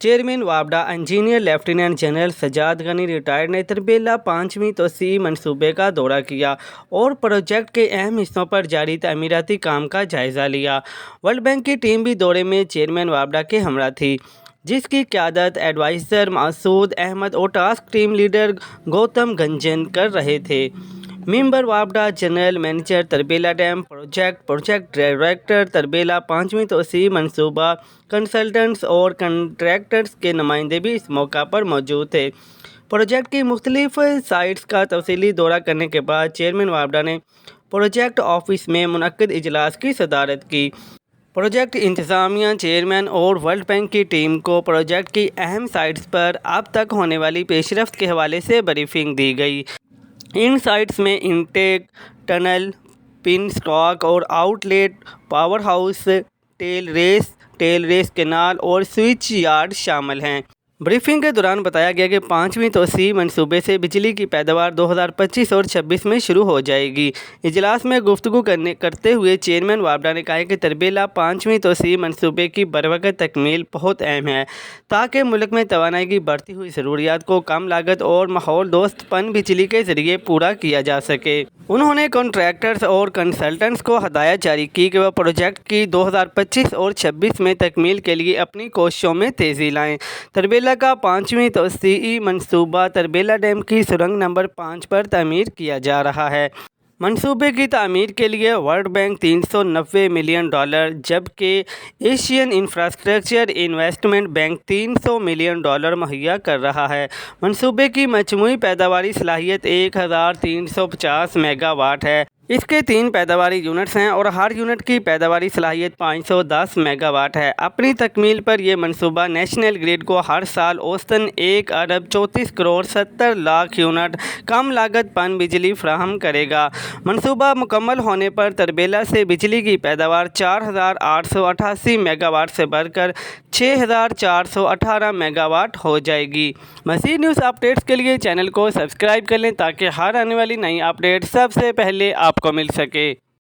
Chairman وابڈا engineer lieutenant general Sajjad Ghani retired نے تربیلا 5ویں توسیعی منصوبے کا دورہ کیا اور پروجیکٹ کے اہم حصوں پر جاری تعمیراتی کام کا جائزہ لیا۔ ورلڈ بینک کی ٹیم بھی دورے میں چیئرمین وابڈا کے ہمراہ تھی، جس کی قیادت ایڈوائزر مسعود احمد اور task team leader Gautam Gunjan کر رہے تھے۔ ممبر وابڈا general manager Tarbela dam project director Tarbela 5ویں توسیعی منصوبہ کنسلٹنٹس اور کنٹریکٹرز کے نمائندے بھی اس موقع پر موجود تھے۔ پروجیکٹ کی مختلف سائٹس کا تفصیلی دورہ کرنے کے بعد چیئرمین وابڈا نے پروجیکٹ آفس میں منعقد اجلاس کی صدارت کی۔ پروجیکٹ انتظامیہ، چیئرمین اور ورلڈ بینک کی ٹیم کو پروجیکٹ کی اہم سائٹس پر اب تک ہونے والی پیش رفت کے حوالے سے بریفنگ دی گئی۔ ان سائٹس میں انٹیک، ٹنل، پن اسٹاک اور outlet, powerhouse, tailrace canal اور سوئچ یارڈ شامل ہیں۔ بریفنگ کے دوران بتایا گیا کہ 5ویں توسیعی منصوبے سے بجلی کی پیداوار 2025 اور 26 میں شروع ہو جائے گی۔ اجلاس میں گفتگو کرتے ہوئے چیئرمین وابڈا نے کہا کہ تربیلا 5ویں توسیعی منصوبے کی بروقت تکمیل بہت اہم ہے تاکہ ملک میں توانائی کی بڑھتی ہوئی ضروریات کو کم لاگت اور ماحول دوست پن بجلی کے ذریعے پورا کیا جا سکے۔ انہوں نے کنٹریکٹرز اور کنسلٹنٹس کو ہدایت جاری کی کہ وہ پروجیکٹ کی 2025 اور 26 میں تکمیل کے لیے اپنی کوششوں میں تیزی لائیں۔ تربیلا کا 5ویں توسیعی منصوبہ تربیلا ڈیم کی سرنگ نمبر 5 پر تعمیر کیا جا رہا ہے۔ منصوبے کی تعمیر کے لیے ورلڈ بینک $390 ملین، جبکہ Asian infrastructure investment bank $300 million مہیا کر رہا ہے۔ منصوبے کی مجموعی پیداواری صلاحیت 1350 میگا واٹ ہے۔ اس کے 3 پیداواری یونٹس ہیں اور ہر یونٹ کی پیداواری صلاحیت 510 میگا واٹ ہے۔ اپنی تکمیل پر یہ منصوبہ نیشنل گرڈ کو ہر سال اوسطاً 1,34,70,00,000 یونٹ کم لاگت پن بجلی فراہم کرے گا۔ منصوبہ مکمل ہونے پر تربیلا سے بجلی کی پیداوار 4,888 میگا واٹ سے بڑھ کر 6,418 میگا واٹ ہو جائے گی۔ مزید نیوز اپڈیٹس کے لیے چینل کو سبسکرائب کر لیں تاکہ ہر آنے والی نئی اپڈیٹ سب سے پہلے آپ کو مل سکے۔